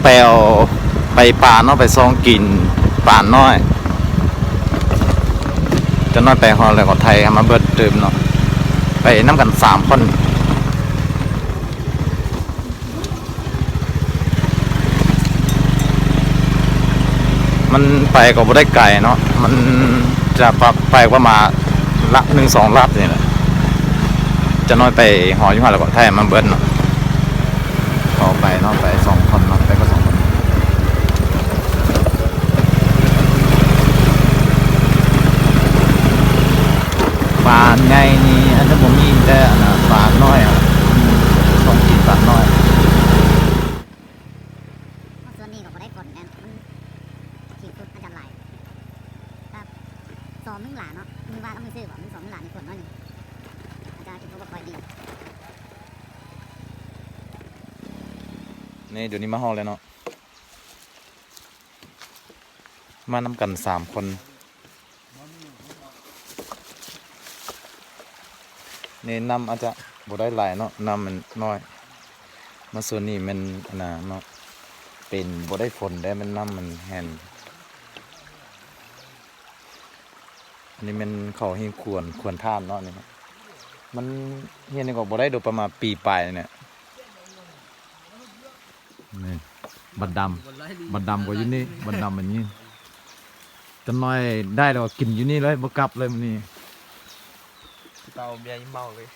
ไปเอาไปป่าเนาะไปซองกินป่าน้อยจะน้อยไปฮอลแล้วก็ไทยมาเบิดเติมเนาะไปน้ำกัน3 คนมันไปก็บ่ได้ไกลเนาะมันจะไปประมาณละ1-2 ลับนี่แหละจะน้อยไปหออยู่ฮอลแล้วก็ไทยมาเบิดเนาะพอไปเนาะไป2 คนเนาะไปก็2 คนป่าใหญ่นี่อันนี้ผมมีแต่อันน่ะป่าน้อยอ่ะต้องกินป่าน้อยส่วนนี้ก็บ่ได้ผลกันมันขีดสุดอาจารย์หลายครับ2 มื้อหลาเนาะมีว่าต้องไปซื้อบ่มี2 มื้อหลาในผลน้อยนึงอาจารย์คิดว่าบ่ค่อยดีนี่เดี๋ยวนี้มาฮอลแล้วเนาะมานำกัน3 คนนี่นำอาจจะบ่ได้หลายเนาะนำมันน้อยมาส่วนนี้มันอันน่ะเนาะเป็นบ่ได้ฝนได้มันนำมันแห่นอันนี้มันเขาให้ควรท่านเนาะนี่มันเฮียนนี่ก็บ่ได้โดยประมาณปีปลายเนี่ยนี่บัดดำก็อยู่นี่บัดดำแบบนี้จะน้อยได้แล้วกินอยู่นี่เลยบ่กลับเลยมื้อนี้เตาเบียร์เมาเลย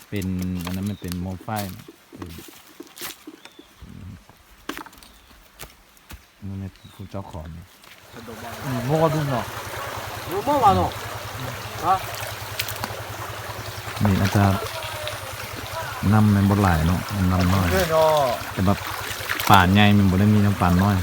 เป็นอันนั้นมันเป็นโมไฟมันเป็นผู้เจ้าของโม่ดุนเนาะโม่มาเนาะฮะนี่อาจารย์นำมันบดหลายเนาะมันนำน้อยแต่แบบป่าใหญ่มันบ่ได้มีน้ำป่าน้อย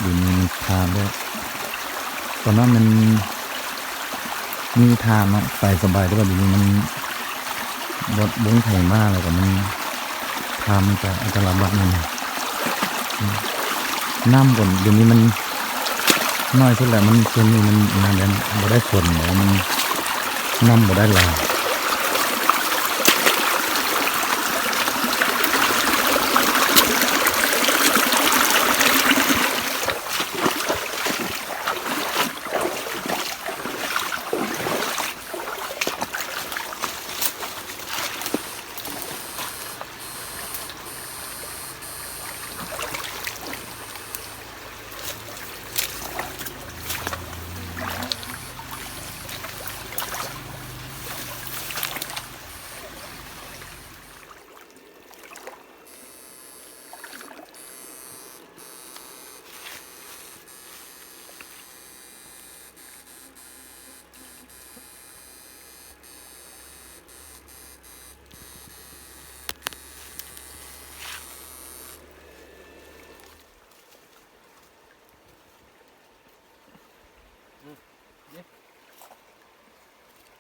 อยู่ในทางด้วยตอนนั้นมันมีทางเนาะไปสบายด้วยอยู่นี่มันบดบุ้งแข็งมากเลยกับมันทางมันจะอันตรายมากเลยน้ำก่อนเดี๋ยวนี้มันน้อยสุดแหละมันส่วนนี้มันงานนั้นบ่ได้ฝนหรอมันน้ำบ่ได้ลาย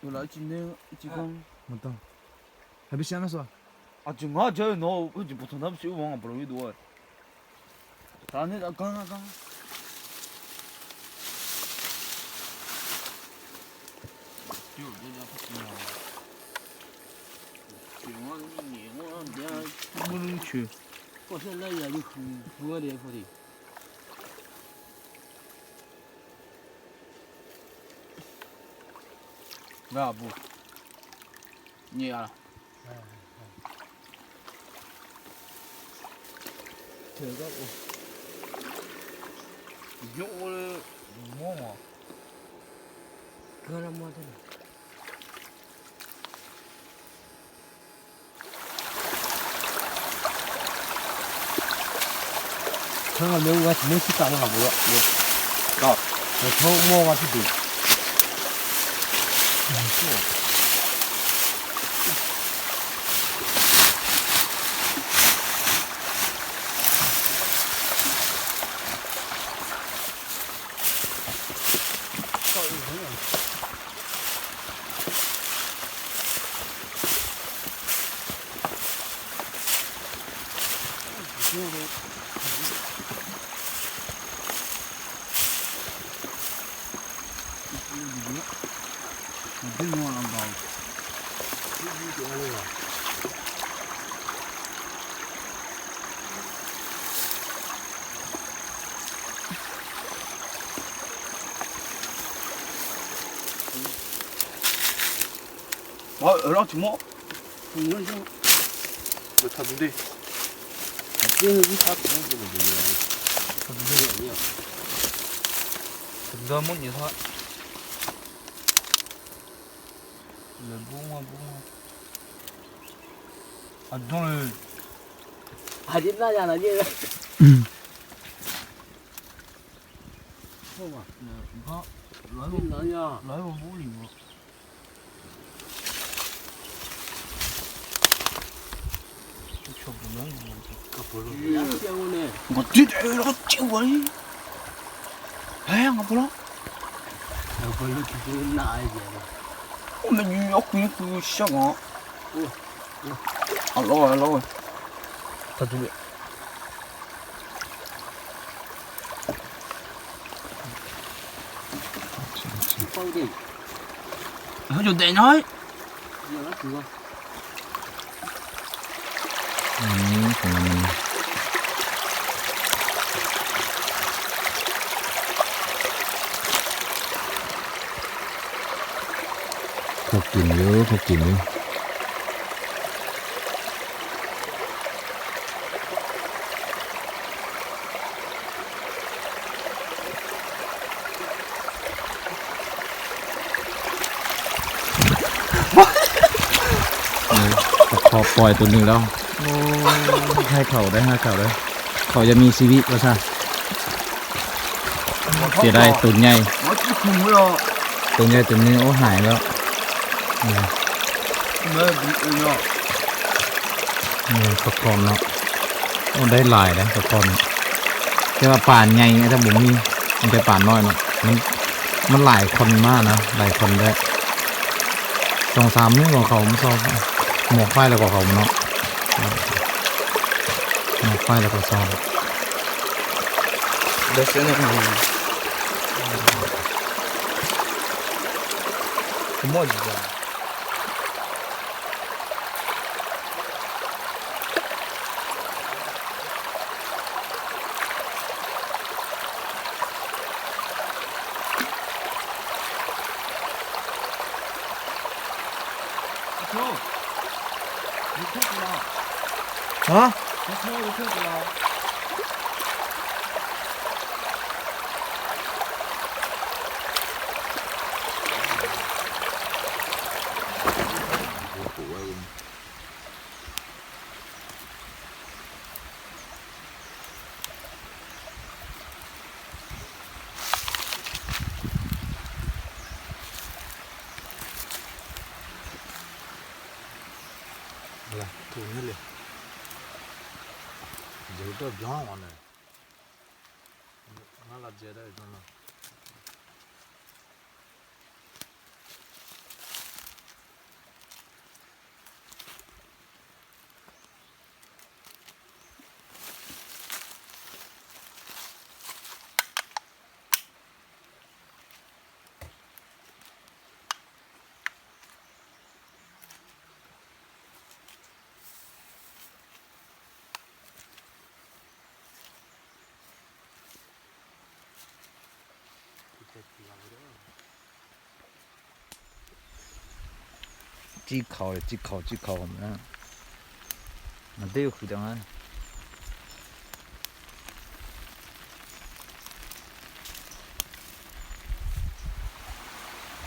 有来今天几公没到还不香了是吧啊，正好这孬，我就不从那不修网不容易多。咱那刚。就这家不行啊。就我你我别不能去。我现在也就很多的说的。那不，你呀？这个我，有的么嘛？搁这么的。 처음에 매우 같이 멋있다 하는 거 뭐야? 처음 먹어가지고. 연락 좀 뭐? 이건 좀 몇 타던데? 얘는 이 사람 정도는 뭐야? 무슨 아니야? 금감원 여사. 붕어. 아 오늘 아직 나잖아, 얘. 봐봐. 이거 아직 나냐? 라이브 뭐니 이거? 저 보면 뭐 야, 때문에. 뭐 뒤에다가 찍어버리. 에이, 안 보라? 별로 기분이 나아야지. 오늘 뉴욕 그 시작아. 알로와. 다 두개. 빨리. 해줘 내냐? 이거 그거. 걷기는พอปล่อยตัวหนึ่งแล้วให้เขาได้เขาจะมีชีวิตว่าซะเสียดายตัวใหญ่ 어찌 그 뭐야? ตัวใหญ่ตัวนี้โอ้หายแล้ว ตะคอมเนาะโอ้ได้หลายนะตะคอมแต่ว่าป่านใหญ่ไงถ้าผมมีมันจะป่านน้อยเนาะมันหลายคนมากนะหลายคนได้2-3มื้อของเขาไม่ชอบหมกไฟแล้วก็เขาเนาะหมกไฟแล้วก็ชอบ 됐어요. 뭐야 진짜. 어? là thủ nhất liền giờ tôi gió ngoài này nó là gì đây nó là 찍커 하면 안 돼요 그장은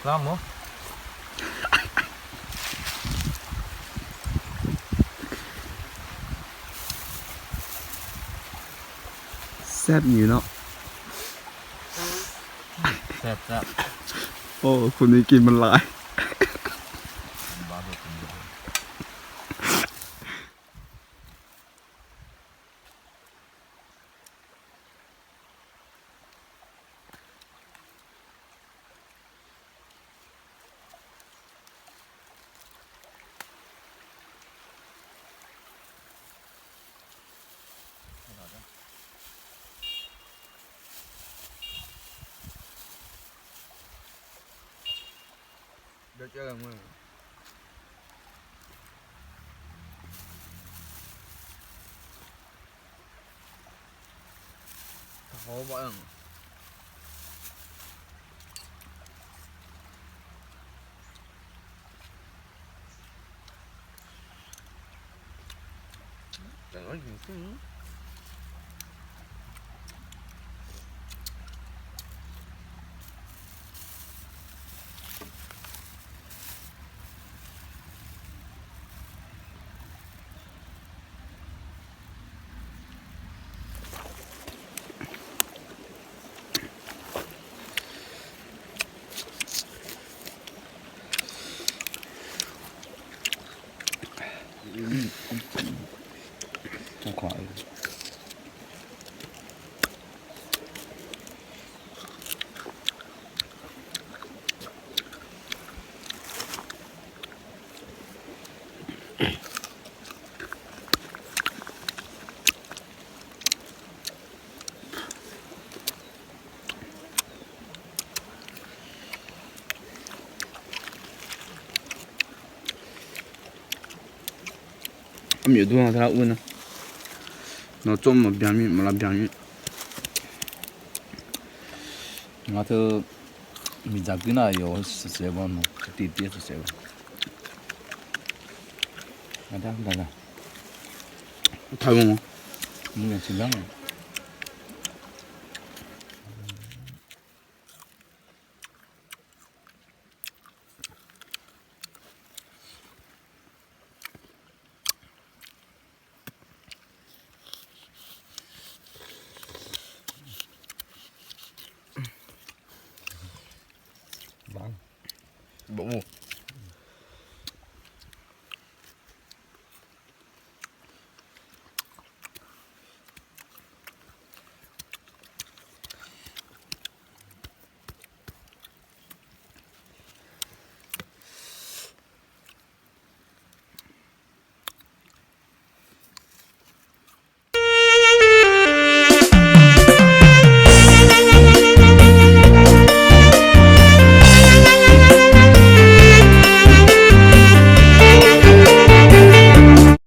그럼 뭐 แซ่บอยู่เนาะ แซ่บแซ่บ โอ้คนนี้กินมันหลาย บ้าตัวกินเลย เดี๋ยวเจอกันมึงเขาบอกอย่างแต่ว่าอยู่ที่นี่ต้องขออีกมีตัว他问呢，那做么边面没了边面，我都米扎根那有谁吧呢？弟弟是谁吧？那，他问我，你看清凉了。不。